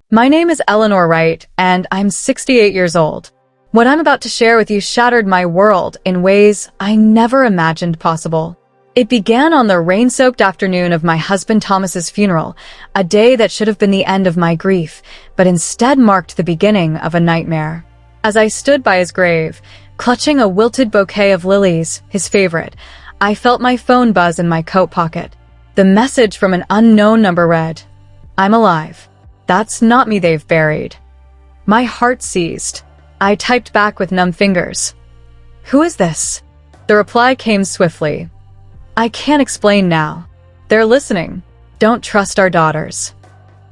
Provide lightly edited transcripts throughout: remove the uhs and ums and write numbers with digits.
My name is Eleanor Wright, and I'm 68 years old. What I'm about to share with you shattered my world in ways I never imagined possible. It began on the rain-soaked afternoon of my husband Thomas's funeral, a day that should have been the end of my grief, but instead marked the beginning of a nightmare. As I stood by his grave, clutching a wilted bouquet of lilies, his favorite, I felt my phone buzz in my coat pocket. The message from an unknown number read, "I'm alive. That's not me they've buried." My heart seized. I typed back with numb fingers. "Who is this?" The reply came swiftly. "I can't explain now. They're listening. Don't trust our daughters."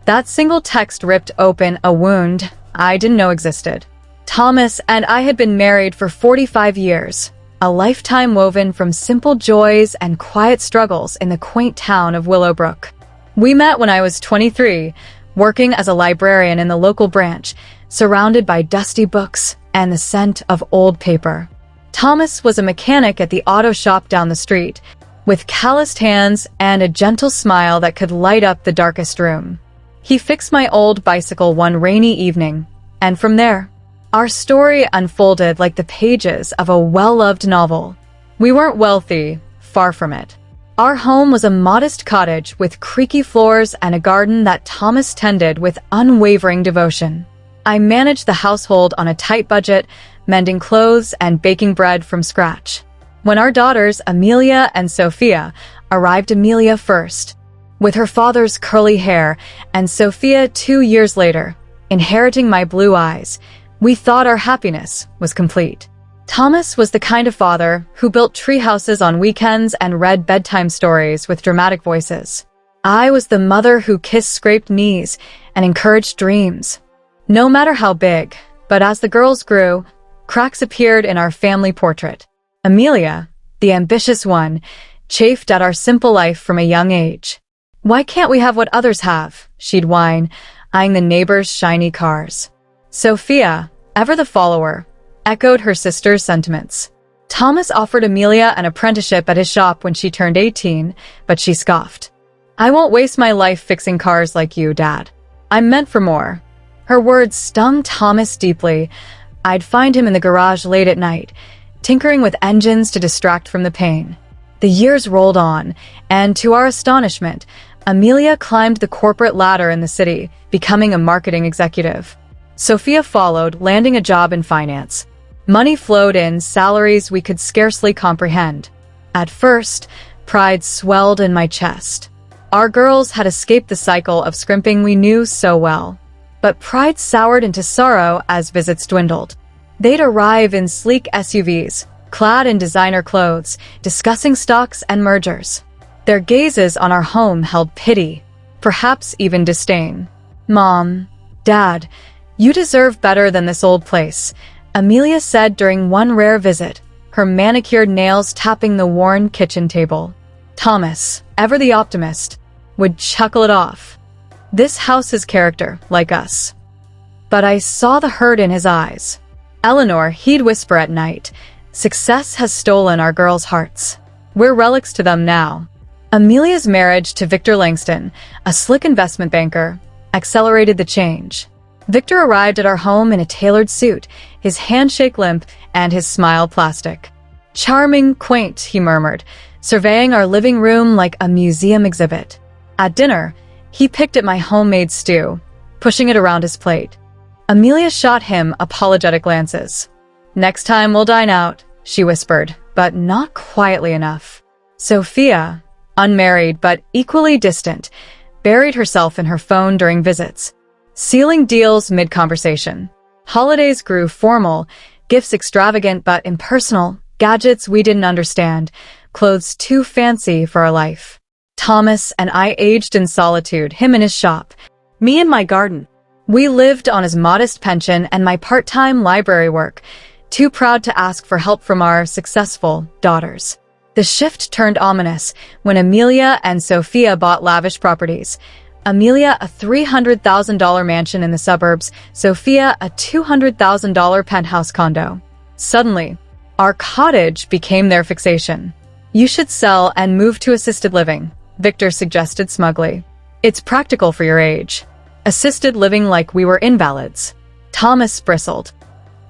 That single text ripped open a wound I didn't know existed. Thomas and I had been married for 45 years, a lifetime woven from simple joys and quiet struggles in the quaint town of Willowbrook. We met when I was 23, working as a librarian in the local branch, surrounded by dusty books and the scent of old paper. Thomas was a mechanic at the auto shop down the street, with calloused hands and a gentle smile that could light up the darkest room. He fixed my old bicycle one rainy evening, and from there, our story unfolded like the pages of a well-loved novel. We weren't wealthy, far from it. Our home was a modest cottage with creaky floors and a garden that Thomas tended with unwavering devotion. I managed the household on a tight budget, mending clothes and baking bread from scratch. When our daughters, Amelia and Sophia, arrived, Amelia first, with her father's curly hair, and Sophia 2 years later, inheriting my blue eyes, we thought our happiness was complete. Thomas was the kind of father who built tree houses on weekends and read bedtime stories with dramatic voices. I was the mother who kissed scraped knees and encouraged dreams, no matter how big. But as the girls grew, cracks appeared in our family portrait. Amelia, the ambitious one, chafed at our simple life from a young age. "Why can't we have what others have?" she'd whine, eyeing the neighbors' shiny cars. Sophia, ever the follower, echoed her sister's sentiments. Thomas offered Amelia an apprenticeship at his shop when she turned 18, but she scoffed. "I won't waste my life fixing cars like you, Dad. I'm meant for more." Her words stung Thomas deeply. I'd find him in the garage late at night, tinkering with engines to distract from the pain. The years rolled on, and to our astonishment, Amelia climbed the corporate ladder in the city, becoming a marketing executive. Sophia followed, landing a job in finance. Money flowed in, salaries we could scarcely comprehend. At first, pride swelled in my chest. Our girls had escaped the cycle of scrimping we knew so well. But pride soured into sorrow as visits dwindled. They'd arrive in sleek SUVs, clad in designer clothes, discussing stocks and mergers. Their gazes on our home held pity, perhaps even disdain. "Mom, Dad, you deserve better than this old place," Amelia said during one rare visit, her manicured nails tapping the worn kitchen table. Thomas, ever the optimist, would chuckle it off. "This house is character, like us." But I saw the hurt in his eyes. "Eleanor," he'd whisper at night, "success has stolen our girls' hearts. We're relics to them now." Amelia's marriage to Victor Langston, a slick investment banker, accelerated the change. Victor arrived at our home in a tailored suit, his handshake limp and his smile plastic. "Charming, quaint," he murmured, surveying our living room like a museum exhibit. At dinner, he picked at my homemade stew, pushing it around his plate. Amelia shot him apologetic glances. "Next time we'll dine out," she whispered, but not quietly enough. Sophia, unmarried but equally distant, buried herself in her phone during visits, sealing deals mid-conversation. Holidays grew formal, gifts extravagant but impersonal, gadgets we didn't understand, clothes too fancy for our life. Thomas and I aged in solitude, him in his shop, me in my garden. We lived on his modest pension and my part-time library work, too proud to ask for help from our successful daughters. The shift turned ominous when Amelia and Sophia bought lavish properties. Amelia a $300,000 mansion in the suburbs, Sophia a $200,000 penthouse condo. Suddenly, our cottage became their fixation. "You should sell and move to assisted living," Victor suggested smugly. "It's practical for your age." assisted living like we were invalids. Thomas bristled.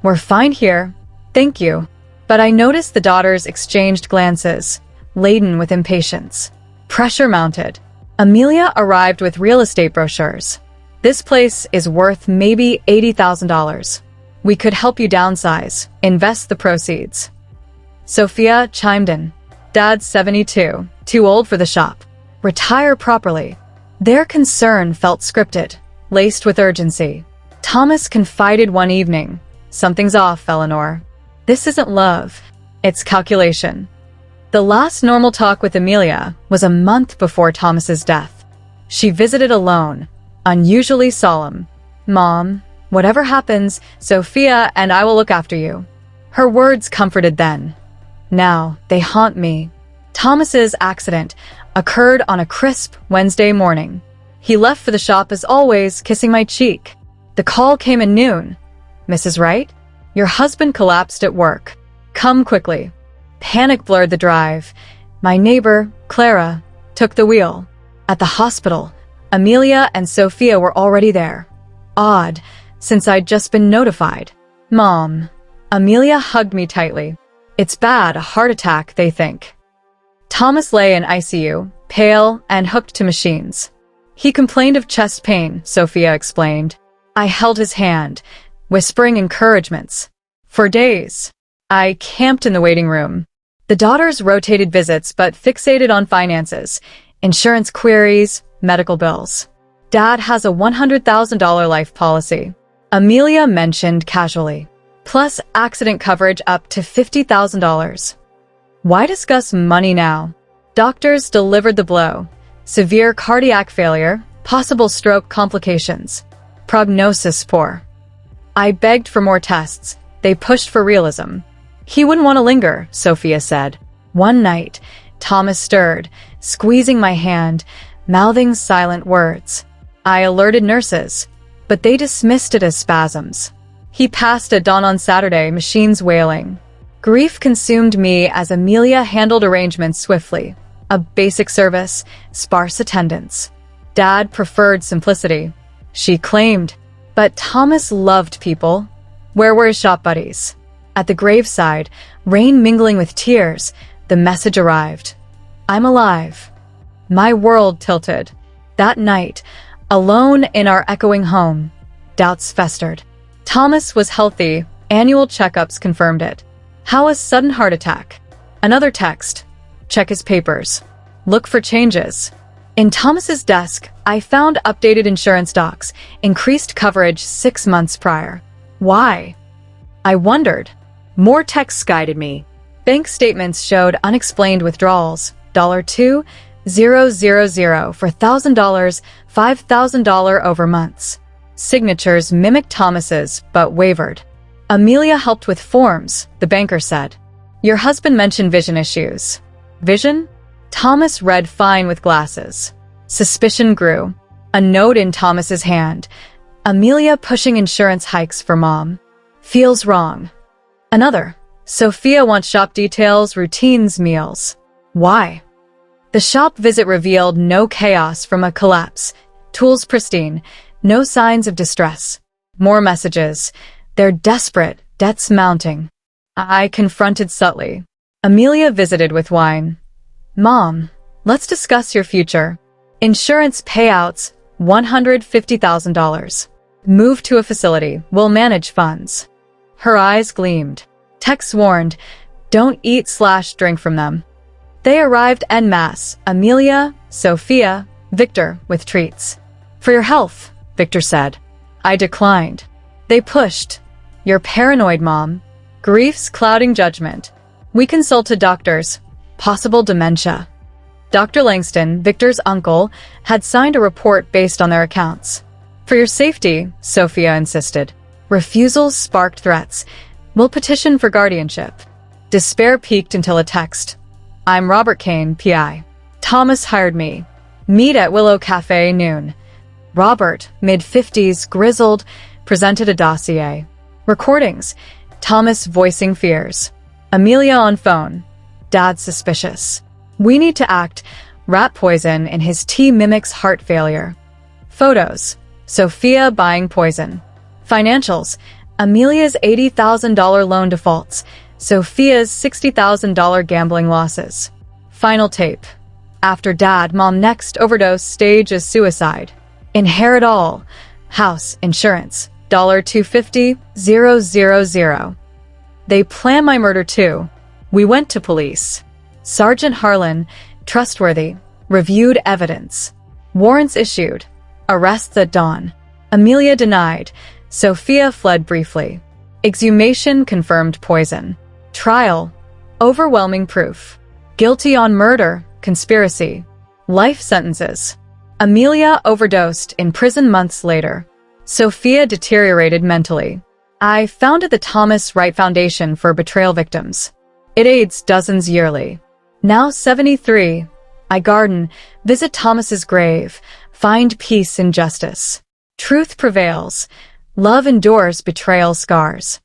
We're fine here, thank you. But I noticed the daughters exchanged glances, laden with impatience. Pressure mounted. Amelia arrived with real estate brochures. This place is worth maybe $80,000. We could help you downsize, invest the proceeds. Sophia chimed in. Dad's 72, too old for the shop. Retire properly. Their concern felt scripted, laced with urgency. Thomas confided one evening. Something's off, Eleanor. This isn't love. It's calculation. The last normal talk with Amelia was a month before Thomas's death. She visited alone, unusually solemn. Mom, whatever happens, Sophia and I will look after you. Her words comforted then. Now they haunt me. Thomas's accident occurred on a crisp Wednesday morning. He left for the shop as always, kissing my cheek. The call came at noon. Mrs. Wright, your husband collapsed at work. Come quickly. Panic blurred the drive. My neighbor, Clara, took the wheel. At the hospital, Amelia and Sophia were already there. Odd, since I'd just been notified. Mom. Amelia hugged me tightly. It's bad, a heart attack, they think. Thomas lay in ICU, pale and hooked to machines. He complained of chest pain, Sophia explained. I held his hand, whispering encouragements. For days, I camped in the waiting room. The daughters rotated visits but fixated on finances, insurance queries, medical bills. Dad has a $100,000 life policy. Amelia mentioned casually, plus accident coverage up to $50,000. Why discuss money now? Doctors delivered the blow. Severe cardiac failure, possible stroke complications. Prognosis poor. I begged for more tests. They pushed for realism. He wouldn't want to linger, Sophia said. One night, Thomas stirred, squeezing my hand, mouthing silent words. I alerted nurses, but they dismissed it as spasms. He passed at dawn on Saturday, machines wailing. Grief consumed me as Amelia handled arrangements swiftly. A basic service, sparse attendance. Dad preferred simplicity. She claimed. But Thomas loved people. Where were his shop buddies? At the graveside, rain mingling with tears, the message arrived. I'm alive. My world tilted. That night, alone in our echoing home, doubts festered. Thomas was healthy. Annual checkups confirmed it. How a sudden heart attack? Another text. Check his papers. Look for changes. In Thomas's desk, I found updated insurance docs, increased coverage 6 months prior. Why? I wondered. More texts guided me. Bank statements showed unexplained withdrawals. $2,000 for $1,000, $5,000 over months. Signatures mimicked Thomas's, but wavered. Amelia helped with forms, the banker said. Your husband mentioned vision issues. Vision? Thomas read fine with glasses. Suspicion grew. A note in Thomas's hand. Amelia pushing insurance hikes for mom. Feels wrong. Another. Sophia wants shop details, routines, meals. Why? The shop visit revealed no chaos from a collapse. Tools pristine. No signs of distress. More messages. They're desperate, debts mounting. I confronted subtly. Amelia visited with wine. Mom, let's discuss your future. Insurance payouts, $150,000. Move to a facility. We'll manage funds. Her eyes gleamed. Texts warned, don't eat/drink from them. They arrived en masse. Amelia, Sophia, Victor with treats. For your health, Victor said. I declined. They pushed. You're paranoid, Mom. Grief's clouding judgment. We consulted doctors. Possible dementia. Dr. Langston, Victor's uncle, had signed a report based on their accounts. For your safety, Sophia insisted. Refusals sparked threats. We'll petition for guardianship. Despair peaked until a text. I'm Robert Kane, PI. Thomas hired me. Meet at Willow Cafe noon. Robert, mid-50s, grizzled, presented a dossier. Recordings. Thomas voicing fears. Amelia on phone. Dad suspicious. We need to act. Rat poison in his tea mimics heart failure. Photos. Sophia buying poison. Financials. Amelia's $80,000 loan defaults. Sophia's $60,000 gambling losses. Final tape. After dad, mom next overdose stage is suicide. Inherit all. House, insurance. $250,000. They plan my murder too. We went to police. Sergeant Harlan, trustworthy, reviewed evidence. Warrants issued. Arrests at dawn. Amelia denied. Sophia fled briefly. Exhumation confirmed poison. Trial. Overwhelming proof. Guilty on murder, conspiracy. Life sentences. Amelia overdosed in prison months later. Sophia deteriorated mentally. I founded the Thomas Wright Foundation for Betrayal Victims. It aids dozens yearly. Now 73, I garden, visit Thomas's grave, find peace in justice. Truth prevails. Love endures betrayal scars.